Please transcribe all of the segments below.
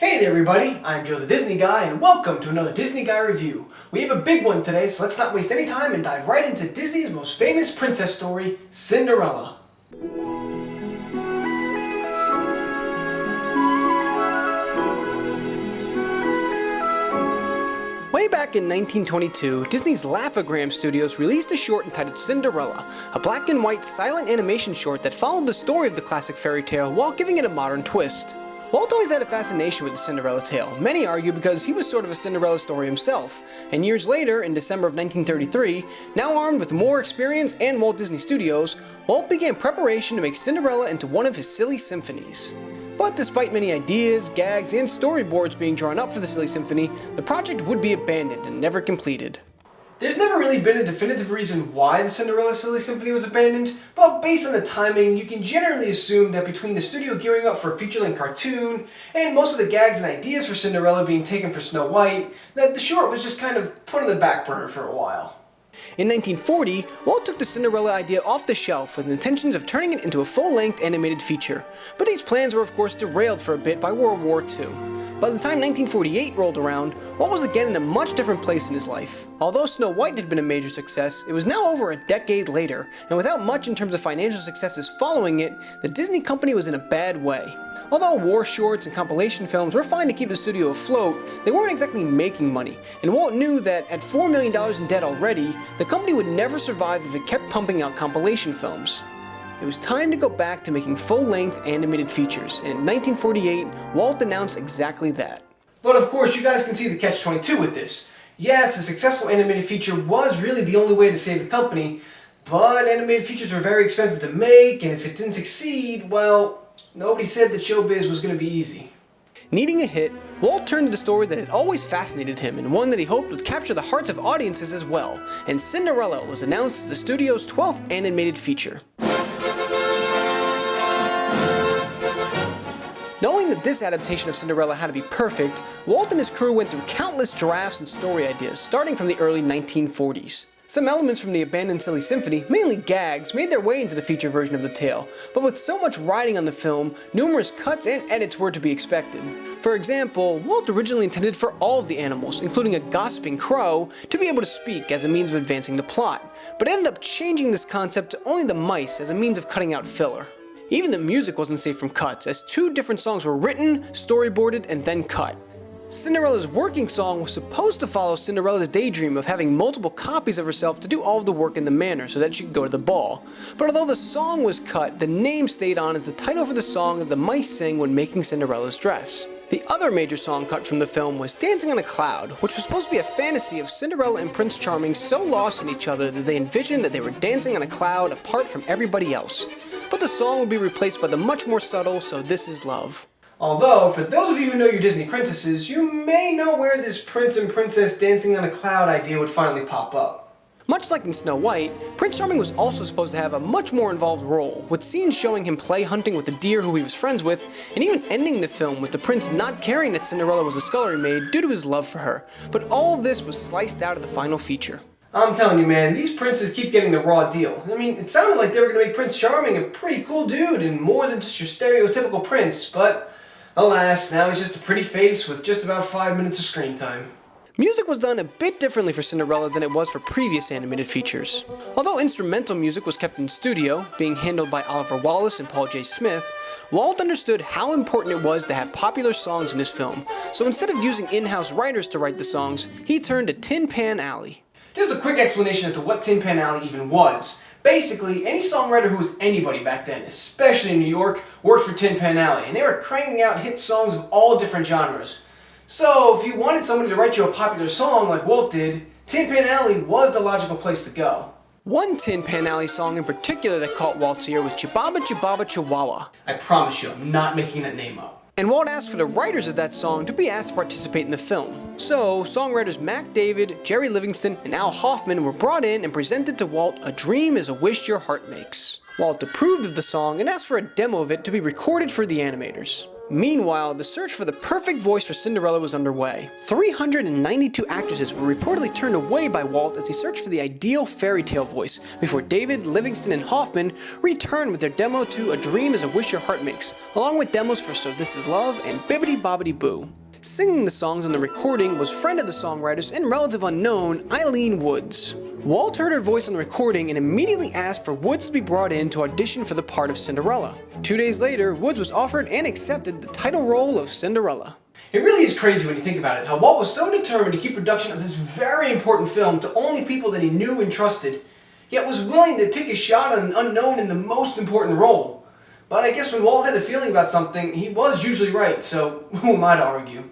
Hey there everybody, I'm Joe the Disney Guy and welcome to another Disney Guy review. We have a big one today, so let's not waste any time and dive right into Disney's most famous princess story, Cinderella. Way back in 1922, Disney's Laugh-O-Gram Studios released a short entitled Cinderella, a black and white silent animation short that followed the story of the classic fairy tale while giving it a modern twist. Walt always had a fascination with the Cinderella tale, many argue because he was sort of a Cinderella story himself, and years later, in December of 1933, now armed with more experience and Walt Disney Studios, Walt began preparation to make Cinderella into one of his silly symphonies. But despite many ideas, gags, and storyboards being drawn up for the silly symphony, the project would be abandoned and never completed. There's never really been a definitive reason why the Cinderella Silly Symphony was abandoned, but based on the timing, you can generally assume that between the studio gearing up for a feature-length cartoon, and most of the gags and ideas for Cinderella being taken for Snow White, that the short was just kind of put on the back burner for a while. In 1940, Walt took the Cinderella idea off the shelf with intentions of turning it into a full-length animated feature, but these plans were of course derailed for a bit by World War II. By the time 1948 rolled around, Walt was again in a much different place in his life. Although Snow White had been a major success, it was now over a decade later, and without much in terms of financial successes following it, the Disney company was in a bad way. Although war shorts and compilation films were fine to keep the studio afloat, they weren't exactly making money, and Walt knew that at $4 million in debt already, the company would never survive if it kept pumping out compilation films. It was time to go back to making full-length animated features, and in 1948, Walt announced exactly that. But of course, you guys can see the catch-22 with this. Yes, a successful animated feature was really the only way to save the company, but animated features were very expensive to make, and if it didn't succeed, well, nobody said that showbiz was going to be easy. Needing a hit, Walt turned to the story that had always fascinated him and one that he hoped would capture the hearts of audiences as well, and Cinderella was announced as the studio's 12th animated feature. Knowing that this adaptation of Cinderella had to be perfect, Walt and his crew went through countless drafts and story ideas, starting from the early 1940s. Some elements from the abandoned Silly Symphony, mainly gags, made their way into the feature version of the tale, but with so much riding on the film, numerous cuts and edits were to be expected. For example, Walt originally intended for all of the animals, including a gossiping crow, to be able to speak as a means of advancing the plot, but ended up changing this concept to only the mice as a means of cutting out filler. Even the music wasn't safe from cuts, as 2 different songs were written, storyboarded, and then cut. Cinderella's working song was supposed to follow Cinderella's daydream of having multiple copies of herself to do all of the work in the manor so that she could go to the ball. But although the song was cut, the name stayed on as the title for the song that the mice sang when making Cinderella's dress. The other major song cut from the film was Dancing on a Cloud, which was supposed to be a fantasy of Cinderella and Prince Charming so lost in each other that they envisioned that they were dancing on a cloud apart from everybody else. But the song would be replaced by the much more subtle So This Is Love. Although, for those of you who know your Disney princesses, you may know where this prince and princess dancing on a cloud idea would finally pop up. Much like in Snow White, Prince Charming was also supposed to have a much more involved role, with scenes showing him play hunting with a deer who he was friends with, and even ending the film with the prince not caring that Cinderella was a scullery maid due to his love for her. But all of this was sliced out of the final feature. I'm telling you man, these princes keep getting the raw deal. I mean, it sounded like they were going to make Prince Charming a pretty cool dude and more than just your stereotypical prince, but alas, now he's just a pretty face with just about 5 minutes of screen time. Music was done a bit differently for Cinderella than it was for previous animated features. Although instrumental music was kept in studio, being handled by Oliver Wallace and Paul J. Smith, Walt understood how important it was to have popular songs in his film, so instead of using in-house writers to write the songs, he turned to Tin Pan Alley. Just a quick explanation as to what Tin Pan Alley even was. Basically, any songwriter who was anybody back then, especially in New York, worked for Tin Pan Alley, and they were cranking out hit songs of all different genres. So, if you wanted somebody to write you a popular song like Walt did, Tin Pan Alley was the logical place to go. One Tin Pan Alley song in particular that caught Walt's ear was Chibaba Chibaba Chihuahua. I promise you, I'm not making that name up. And Walt asked for the writers of that song to be asked to participate in the film. So, songwriters Mac David, Jerry Livingston, and Al Hoffman were brought in and presented to Walt A Dream Is a Wish Your Heart Makes. Walt approved of the song and asked for a demo of it to be recorded for the animators. Meanwhile, the search for the perfect voice for Cinderella was underway. 392 actresses were reportedly turned away by Walt as he searched for the ideal fairy tale voice, before David, Livingston, and Hoffman returned with their demo to A Dream is a Wish Your Heart Makes, along with demos for So This Is Love and Bibbidi-Bobbidi-Boo. Singing the songs on the recording was friend of the songwriters and relative unknown Eileen Woods. Walt heard her voice on the recording and immediately asked for Woods to be brought in to audition for the part of Cinderella. 2 days later, Woods was offered and accepted the title role of Cinderella. It really is crazy when you think about it, how Walt was so determined to keep production of this very important film to only people that he knew and trusted, yet was willing to take a shot on an unknown in the most important role. But I guess when Walt had a feeling about something, he was usually right, so who am I to argue?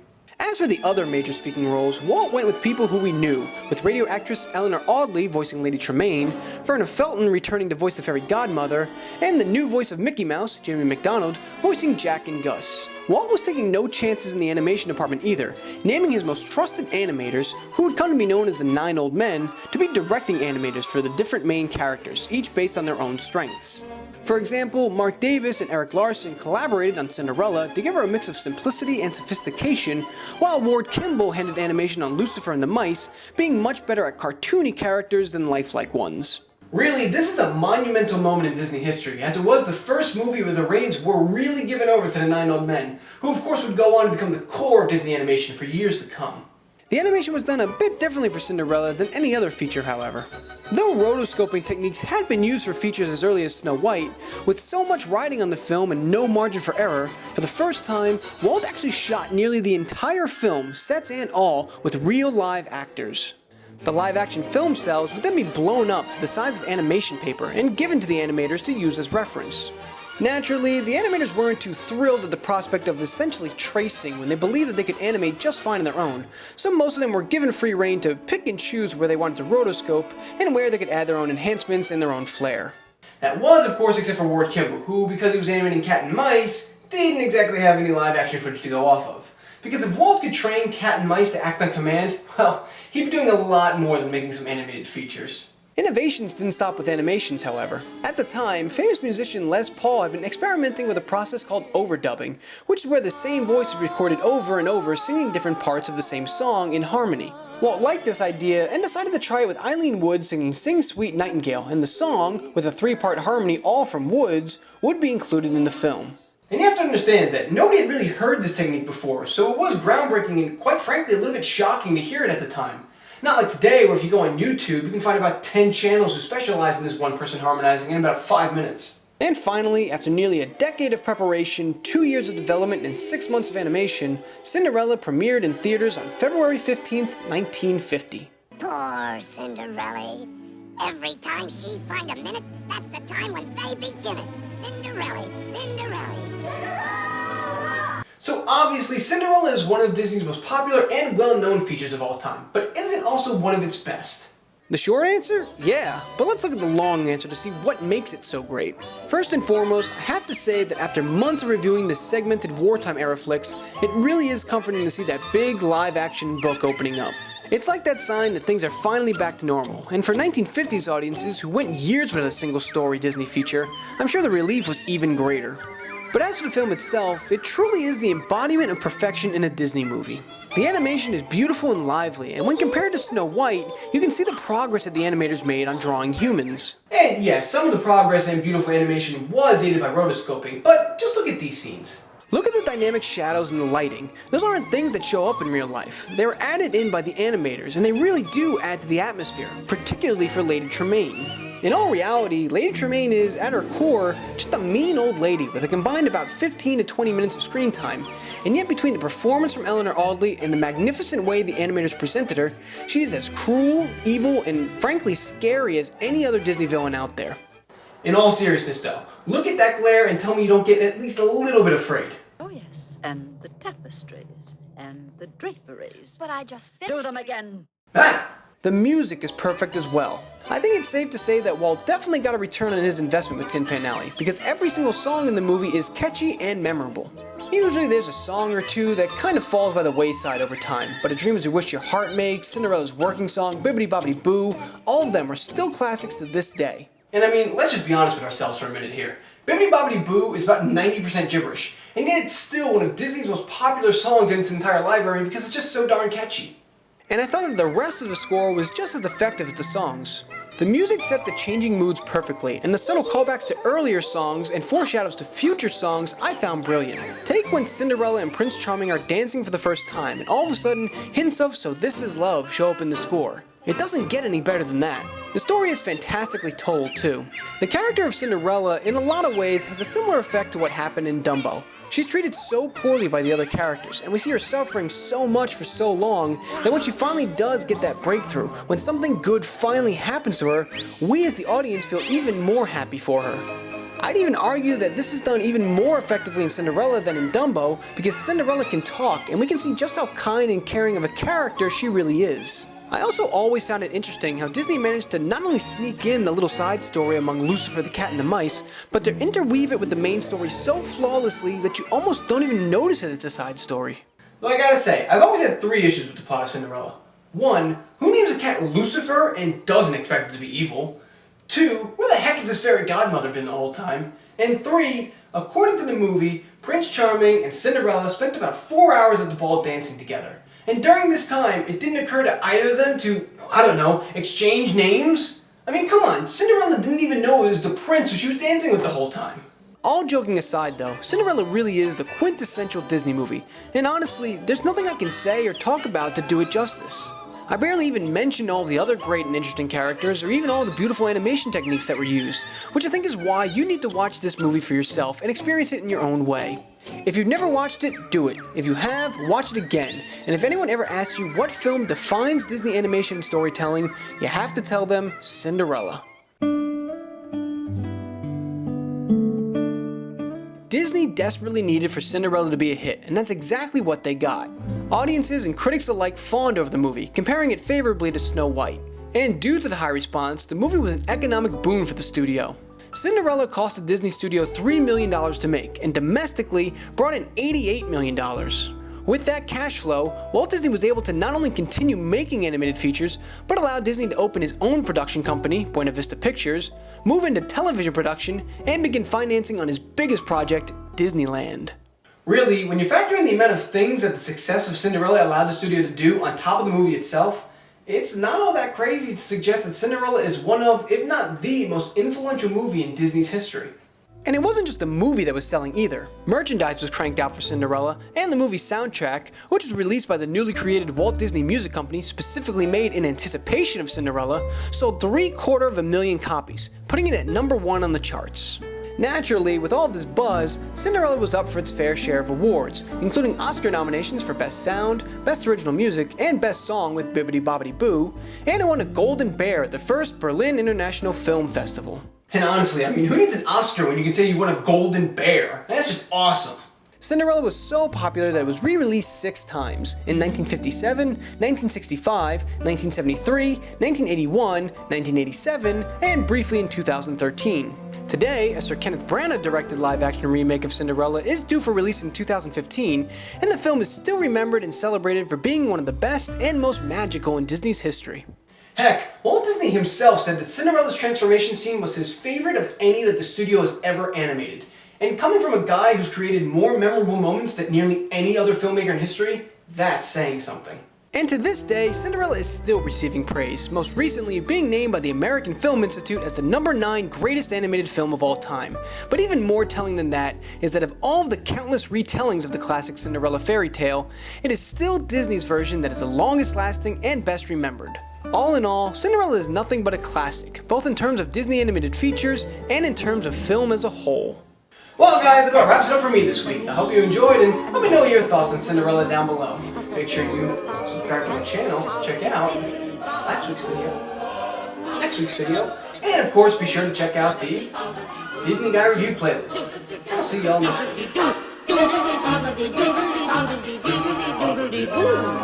As for the other major speaking roles, Walt went with people who we knew, with radio actress Eleanor Audley voicing Lady Tremaine, Verna Felton returning to voice the fairy godmother, and the new voice of Mickey Mouse, Jamie McDonald, voicing Jack and Gus. Walt was taking no chances in the animation department either, naming his most trusted animators, who would come to be known as the 9 Old Men, to be directing animators for the different main characters, each based on their own strengths. For example, Mark Davis and Eric Larson collaborated on Cinderella to give her a mix of simplicity and sophistication, while Ward Kimball handled animation on Lucifer and the Mice, being much better at cartoony characters than lifelike ones. Really, this is a monumental moment in Disney history, as it was the first movie where the reins were really given over to the 9 Old Men, who of course would go on to become the core of Disney animation for years to come. The animation was done a bit differently for Cinderella than any other feature, however. Though rotoscoping techniques had been used for features as early as Snow White, with so much riding on the film and no margin for error, for the first time, Walt actually shot nearly the entire film, sets and all, with real live actors. The live-action film cells would then be blown up to the size of animation paper and given to the animators to use as reference. Naturally, the animators weren't too thrilled at the prospect of essentially tracing when they believed that they could animate just fine on their own, so most of them were given free rein to pick and choose where they wanted to rotoscope and where they could add their own enhancements and their own flair. That was, of course, except for Ward Kimball, who, because he was animating Cat and Mice, didn't exactly have any live-action footage to go off of. Because if Walt could train Cat and Mice to act on command, well, he'd be doing a lot more than making some animated features. Innovations didn't stop with animations, however. At the time, famous musician Les Paul had been experimenting with a process called overdubbing, which is where the same voice is recorded over and over singing different parts of the same song in harmony. Walt liked this idea and decided to try it with Eileen Woods singing Sing Sweet Nightingale, and the song, with a 3-part harmony all from Woods, would be included in the film. And you have to understand that nobody had really heard this technique before, so it was groundbreaking and quite frankly a little bit shocking to hear it at the time. Not like today, where if you go on YouTube, you can find about 10 channels who specialize in this one person harmonizing in about 5 minutes. And finally, after nearly a decade of preparation, 2 years of development, and 6 months of animation, Cinderella premiered in theaters on February 15th, 1950. Poor Cinderella. Every time she find a minute, that's the time when they begin it. Cinderella, Cinderella. So obviously, Cinderella is one of Disney's most popular and well-known features of all time, but is it also one of its best? The short answer? Yeah, but let's look at the long answer to see what makes it so great. First and foremost, I have to say that after months of reviewing the segmented wartime era flicks, it really is comforting to see that big live-action book opening up. It's like that sign that things are finally back to normal, and for 1950s audiences who went years without a single story Disney feature, I'm sure the relief was even greater. But as for the film itself, it truly is the embodiment of perfection in a Disney movie. The animation is beautiful and lively, and when compared to Snow White, you can see the progress that the animators made on drawing humans. And yes, some of the progress and beautiful animation was aided by rotoscoping, but just look at these scenes. Look at the dynamic shadows and the lighting. Those aren't things that show up in real life. They were added in by the animators, and they really do add to the atmosphere, particularly for Lady Tremaine. In all reality, Lady Tremaine is, at her core, just a mean old lady with a combined about 15 to 20 minutes of screen time, and yet between the performance from Eleanor Audley and the magnificent way the animators presented her, she is as cruel, evil, and frankly scary as any other Disney villain out there. In all seriousness though, look at that glare and tell me you don't get at least a little bit afraid. Oh yes, and the tapestries, and the draperies. But I just finished. Do them again! Ah! The music is perfect as well. I think it's safe to say that Walt definitely got a return on his investment with Tin Pan Alley, because every single song in the movie is catchy and memorable. Usually there's a song or two that kind of falls by the wayside over time, but A Dream is a Wish Your Heart Makes, Cinderella's Working Song, Bibbidi-Bobbidi-Boo, all of them are still classics to this day. And I mean, let's just be honest with ourselves for a minute here. Bibbidi-Bobbidi-Boo is about 90% gibberish, and yet it's still one of Disney's most popular songs in its entire library because it's just so darn catchy. And I thought that the rest of the score was just as effective as the songs. The music set the changing moods perfectly, and the subtle callbacks to earlier songs and foreshadows to future songs I found brilliant. Take when Cinderella and Prince Charming are dancing for the first time, and all of a sudden, hints of "So This Is Love" show up in the score. It doesn't get any better than that. The story is fantastically told, too. The character of Cinderella, in a lot of ways, has a similar effect to what happened in Dumbo. She's treated so poorly by the other characters, and we see her suffering so much for so long that when she finally does get that breakthrough, when something good finally happens to her, we as the audience feel even more happy for her. I'd even argue that this is done even more effectively in Cinderella than in Dumbo, because Cinderella can talk, and we can see just how kind and caring of a character she really is. I also always found it interesting how Disney managed to not only sneak in the little side story among Lucifer the Cat and the Mice, but to interweave it with the main story so flawlessly that you almost don't even notice that it's a side story. Though I gotta say, I've always had three issues with the plot of Cinderella. 1, who names a cat Lucifer and doesn't expect it to be evil? 2, where the heck has this fairy godmother been the whole time? And 3, according to the movie, Prince Charming and Cinderella spent about 4 hours at the ball dancing together. And during this time, it didn't occur to either of them to, I don't know, exchange names? I mean, come on, Cinderella didn't even know it was the prince who she was dancing with the whole time. All joking aside though, Cinderella really is the quintessential Disney movie. And honestly, there's nothing I can say or talk about to do it justice. I barely even mentioned all the other great and interesting characters or even all the beautiful animation techniques that were used, which I think is why you need to watch this movie for yourself and experience it in your own way. If you've never watched it, do it. If you have, watch it again. And if anyone ever asks you what film defines Disney animation and storytelling, you have to tell them Cinderella. Disney desperately needed for Cinderella to be a hit, and that's exactly what they got. Audiences and critics alike fawned over the movie, comparing it favorably to Snow White. And due to the high response, the movie was an economic boon for the studio. Cinderella cost the Disney studio $3 million to make, and domestically brought in $88 million. With that cash flow, Walt Disney was able to not only continue making animated features, but allow Disney to open his own production company, Buena Vista Pictures, move into television production, and begin financing on his biggest project, Disneyland. Really, when you factor in the amount of things that the success of Cinderella allowed the studio to do on top of the movie itself, it's not all that crazy to suggest that Cinderella is one of, if not the most influential movie in Disney's history. And it wasn't just the movie that was selling either. Merchandise was cranked out for Cinderella, and the movie's soundtrack, which was released by the newly created Walt Disney Music Company, specifically made in anticipation of Cinderella, sold 750,000 copies, putting it at #1 on the charts. Naturally, with all of this buzz, Cinderella was up for its fair share of awards, including Oscar nominations for Best Sound, Best Original Music, and Best Song with Bibbidi-Bobbidi-Boo, and it won a Golden Bear at the first Berlin International Film Festival. And honestly, I mean, who needs an Oscar when you can say you won a Golden Bear? That's just awesome. Cinderella was so popular that it was re-released 6 times, in 1957, 1965, 1973, 1981, 1987, and briefly in 2013. Today, a Sir Kenneth Branagh directed live-action remake of Cinderella is due for release in 2015, and the film is still remembered and celebrated for being one of the best and most magical in Disney's history. Heck, Walt Disney himself said that Cinderella's transformation scene was his favorite of any that the studio has ever animated. And coming from a guy who's created more memorable moments than nearly any other filmmaker in history, that's saying something. And to this day, Cinderella is still receiving praise, most recently being named by the American Film Institute as the #9 greatest animated film of all time. But even more telling than that is that of all of the countless retellings of the classic Cinderella fairy tale, it is still Disney's version that is the longest lasting and best remembered. All in all, Cinderella is nothing but a classic, both in terms of Disney animated features and in terms of film as a whole. Well guys, that about wraps it up for me this week. I hope you enjoyed, and let me know your thoughts on Cinderella down below. Make sure you subscribe to my channel, check out last week's video, next week's video, and of course be sure to check out the Disney Guy Review playlist. I'll see y'all next week.